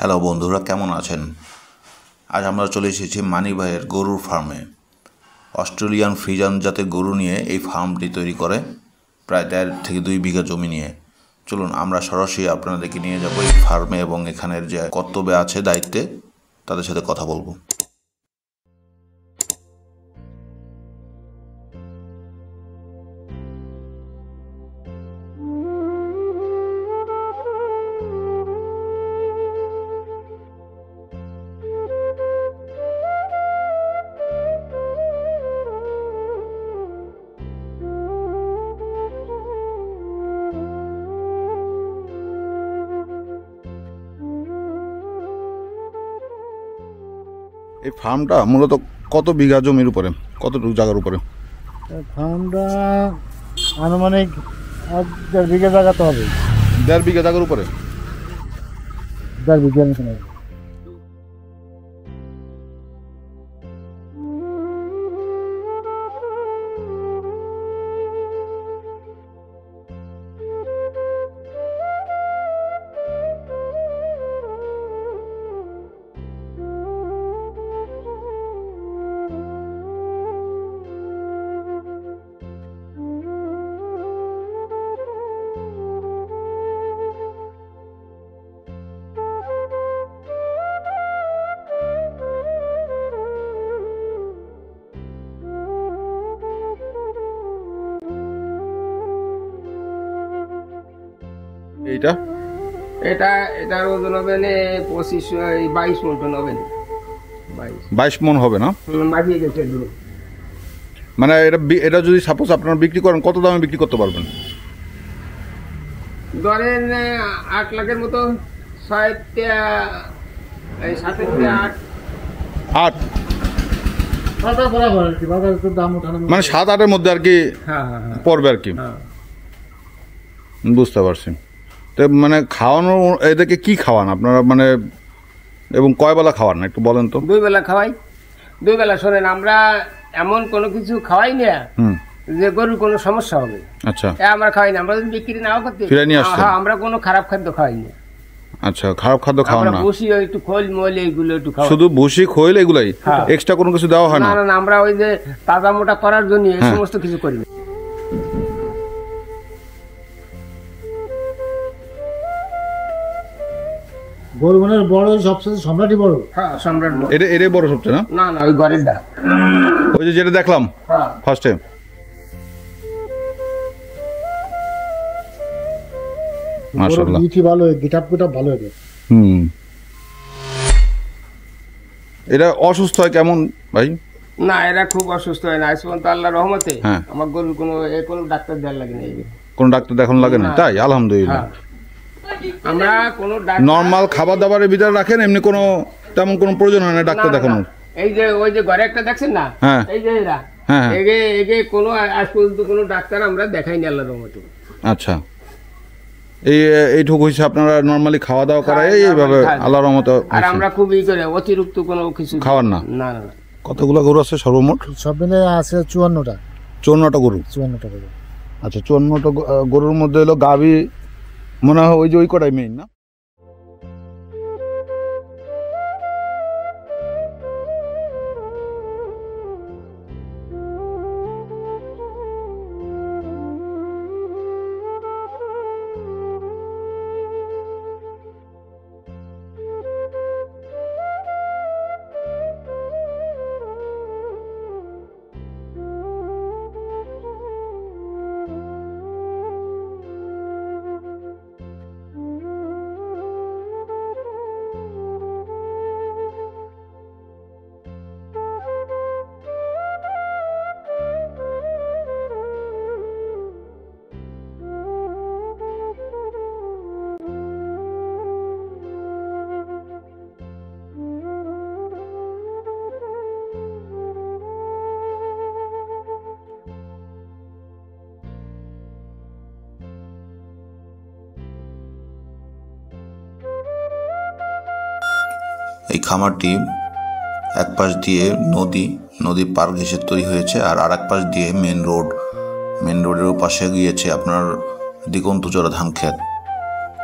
Hello বন্ধুরা, কেমন আছেন? আজ আমরা চলে এসেছি মানিক ভাইয়ের গরুর ফার্মে। অস্ট্রেলিয়ান ফ্রিজিয়ান জাতের গরু নিয়ে এই ফার্মটি তৈরি করে, প্রায় 1.5 থেকে 2 বিঘা জমি নিয়ে। চলুন আমরা সরাসরি আপনাদেরকে নিয়ে যাব এই ফার্মে এবং এখানের যে কর্তব্যে আছে দায়িত্বে তাদের সাথে কথা বলবো। এই ফার্মটা মূলত কত বিঘা জমির উপরে, কতটুকু জায়গার উপরে? ফার্মটা আনুমানিক 1.5 বিঘা জায়গা তো হবে। 1.5 বিঘা জায়গার উপরে? 1.5 বিঘা মতন হবে। এইটা এটার ওজন হবে না 22 মন হবে না। 22 মন হবে না? মাটিয়ে গেছে এগুলো। মানে এটা যদি সাপোজ আপনারা বিক্রি করেন, কত দামে বিক্রি করতে পারবেন? ধরেন 8 লাখের মতো। 7 থেকে 8 মানে 7-8-এর মধ্যে আর কি পড়বে আর কি। বুঝতে পারছি। তো মানে খাওয়ানো এদেরকে কি খাওয়ান আপনারা, মানে এবং কয় বেলা খাওয়ান একটু বলেন তো? 2 বেলা খাওয়াই। 2 বেলা শোনেন, আমরা এমন কোনো কিছু খাওয়াই না যে গরুর কোনো সমস্যা হবে। আচ্ছা, আমরা খাওয়াই না। আমরা যদি বিক্রি নাও করতে আমরা কোনো খারাপ খাদ্য খাওয়াই না। আচ্ছা, খারাপ খাদ্য খাওয়ান না? ভুসি একটু খোল মোল এইগুলো একটু খাওয়া। শুধু ভুসি খোল এগুলাই, এক্সট্রা কোনো কিছু দেওয়া হয় না? না, আমরা ওই যে তাজা মোটা করার জন্য এই সমস্ত কিছু করি না। গরু মানে বড়, সবচেয়ে সম্রাটই বড়। হ্যাঁ, সম্রাট বড়। এটাই বড় সবচেয়ে না? না, ওই ঘরেরটা। ওই যে যেটা দেখলাম ফার্স্ট টাইম। মাশাআল্লাহ, ভালো, গিটাপ ভালো হবে। এটা অসুস্থ হয় কেমন ভাই? না, এরা খুব অসুস্থ হয় না। আজ পর্যন্ত আল্লাহর রহমতে আমার গরুর কোনো ডাক্তার দেওয়ার লাগে না। কোনো ডাক্তার দেখানো লাগে না? তাই, আলহামদুলিল্লাহ। আমরা কোনো নরমাল খাবার দাবারের ভিতরে রাখেন, এমনি কোনো তেমন কোনো প্রয়োজন হয় না ডাক্তার দেখানোর? এই যে ওই যে ঘরে একটা দেখছেন না, এই যে এরা এগে কোনো আজ পর্যন্ত কোনো ডাক্তার আমরা দেখাইনি আল্লাহর রহমতে। আচ্ছা, এইটুকু হয়েছে আপনারা নরমালি খাওয়া দাওয়া করা এইভাবে আল্লাহর রহমতে। আর আমরা খুব করে অতিরিক্ত কোনো কিছু খাওয়ার না? না। কতগুলো গরু আছে সর্বমোট? সব মিলে আছে 54টা। 54টা গরু? 54টা গরু। আচ্ছা, 54টা গরুর মধ্যে হলো গাভী মনে হয় ওই যে ওই কটাই মেইন না? এই খামারটি এক পাশ দিয়ে নদী পার ঘেঁষে তৈরি হয়েছে, আর আরেক পাশ দিয়ে মেন রোডের পাশে গিয়েছে আপনার দিগন্তচড়া ধান ক্ষেত।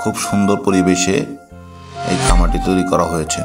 খুব সুন্দর পরিবেশে এই খামারটি তৈরি করা হয়েছে।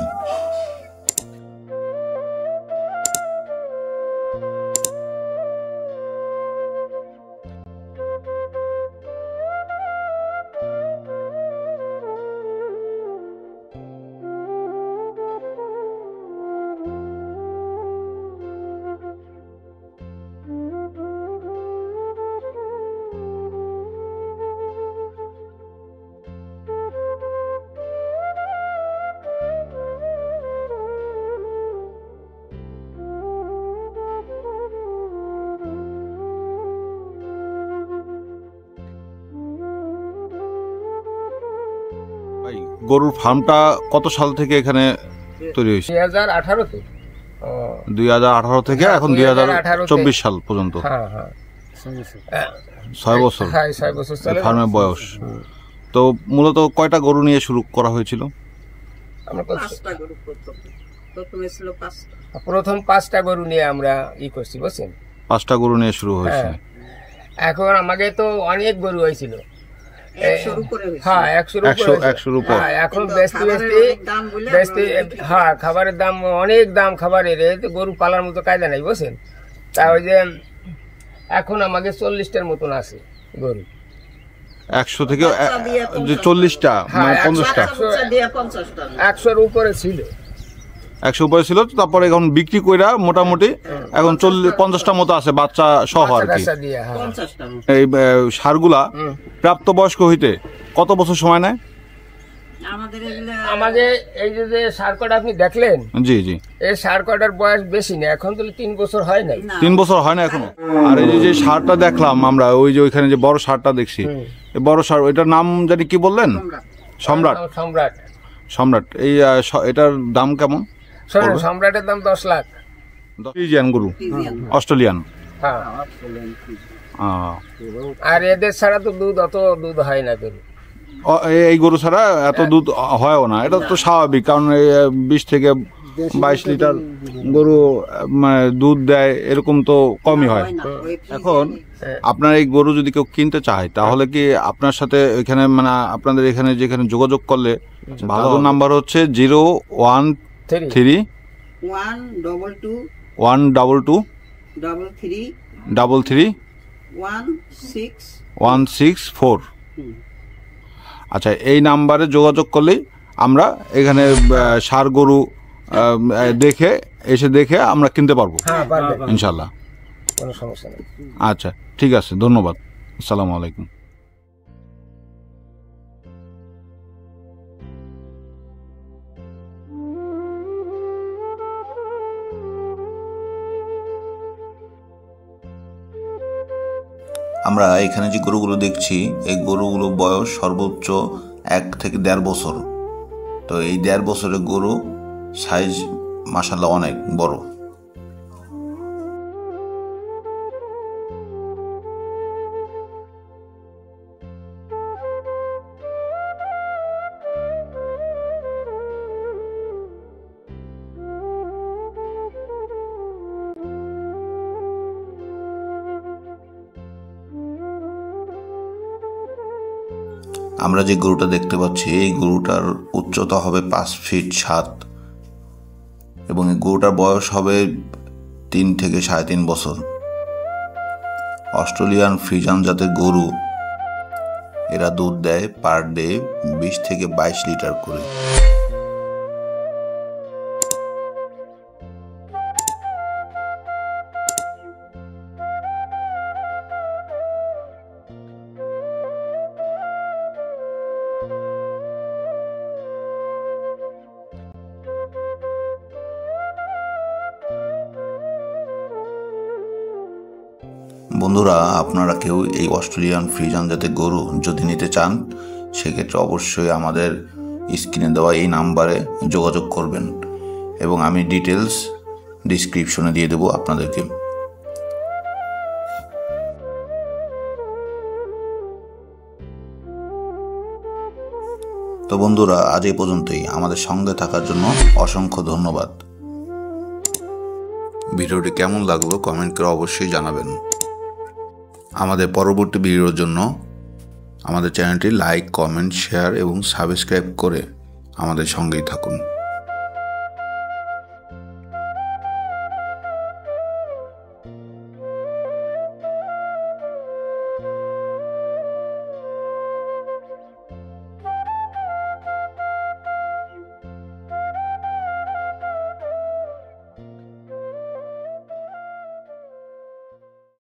গরুর ফার্মটা কত সাল থেকে এখানে তৈরি হয়েছে? 2018-তে। 2018 থেকে এখন 2024 সাল পর্যন্ত। হ্যাঁ হ্যাঁ 6 বছর 6 বছর চলে ফার্মের বয়স। তো মূলত কয়টা গরু নিয়ে শুরু করা হয়েছিল? আমরা 5টা গরু প্রথমে ছিল 5টা। প্রথম 5টা গরু নিয়ে আমরা করছি বুঝছেন। 5টা গরু নিয়ে শুরু হয়েছে। এখন আমাকে তো অনেক গরু হয়েছিল, 100-র উপরে হয়েছে। হ্যাঁ 100-র উপরে। হ্যাঁ এখন বেচতে হ্যাঁ খাবারের দাম অনেক, দাম খাবারের, গরু পালার মতো কায়দা নাই বুঝছেন। তা ওই যে এখন আমাকে 40টার মতন আছে গরু। 100 থেকে 40টা মানে 50টা? 100-র উপরে ছিল। 100 উপরে ছিল, তারপরে এখন বিক্রি কইরা মোটামুটি এখন 50টা মতো আছে বাচ্চা সহ আর কি। এই ষাঁড়গুলা প্রাপ্তবয়স্ক হইতে কত বছর সময় নেয়? আমাদের এই যে ষাঁড় কটা আপনি দেখলেন, জি জি, এই ষাঁড় কটার বয়স বেশি না, এখন তো 3 বছর হয় নাই। 3 বছর হয় না এখনো। আর এই যে ষাঁড়টা দেখলাম আমরা, ওই যে ওইখানে যে বড় ষাঁড়টা দেখছি, এই বড় ষাঁড়, এটার নাম জানি কি বললেন? সম্রাট। সম্রাট। সম্রাট। এই এটার দাম কেমন? সম্রাটের দাম 10 লাখ। ফ্রিজিয়ান গরু, অস্ট্রেলিয়ান। হ্যাঁ। আর এদের ছাড়া তো অত দুধ হয় না গরু। এই গরু ছাড়া এত দুধ হয়ও না, এটা তো স্বাভাবিক, কারণ 20 থেকে 22 লিটার গরু মানে দুধ দেয়, এরকম তো কমই হয়। এখন আপনার এই গরু যদি কেউ কিনতে চায়, তাহলে কি আপনার সাথে এখানে মানে আপনাদের এখানে যেখানে যোগাযোগ করলে ভালো? নাম্বার হচ্ছে 013 122 33 164। আচ্ছা, এই নাম্বারে যোগাযোগ করলেই আমরা এখানে ষাঁড় গরু দেখে আমরা কিনতে পারবো ইনশাল্লাহ, কোনো সমস্যা নেই। আচ্ছা ঠিক আছে, ধন্যবাদ। আসসালামু আলাইকুম। আমরা এখানে যে গরুগুলো দেখছি, এই গরুগুলো বয়স সর্বোচ্চ 1 থেকে 1.5 বছর। তো এই 1.5 বছরের গরু সাইজ মাশাআল্লাহ অনেক বড়। আমরা যে গরুটা দেখতে পাচ্ছি, এই গরুটার উচ্চতা হবে 5 ফিট 7 এবং এই গরুটার বয়স হবে 3 থেকে 3.5 বছর। অস্ট্রেলিয়ান ফ্রিজিয়ান জাতের গরু, এরা দুধ দেয় পার ডে 20 থেকে 22 লিটার করে। বন্ধুরা, আপনারা কেউ এই অস্ট্রেলিয়ান ফ্রিজিয়ান জাতের গরু যদি নিতে চান, সেক্ষেত্রে অবশ্যই আমাদের স্ক্রিনে দেওয়া এই নাম্বারে যোগাযোগ করবেন এবং আমি ডিটেলস ডিসক্রিপশনে দিয়ে দেবো আপনাদেরকে। তো বন্ধুরা, আজ এই পর্যন্তই। আমাদের সঙ্গে থাকার জন্য অসংখ্য ধন্যবাদ। ভিডিওটি কেমন লাগলো কমেন্ট করে অবশ্যই জানাবেন। আমাদের পরবর্তী ভিডিওর জন্য আমাদের চ্যানেলটি লাইক, কমেন্ট, শেয়ার এবং সাবস্ক্রাইব করে আমাদের সঙ্গেই থাকুন।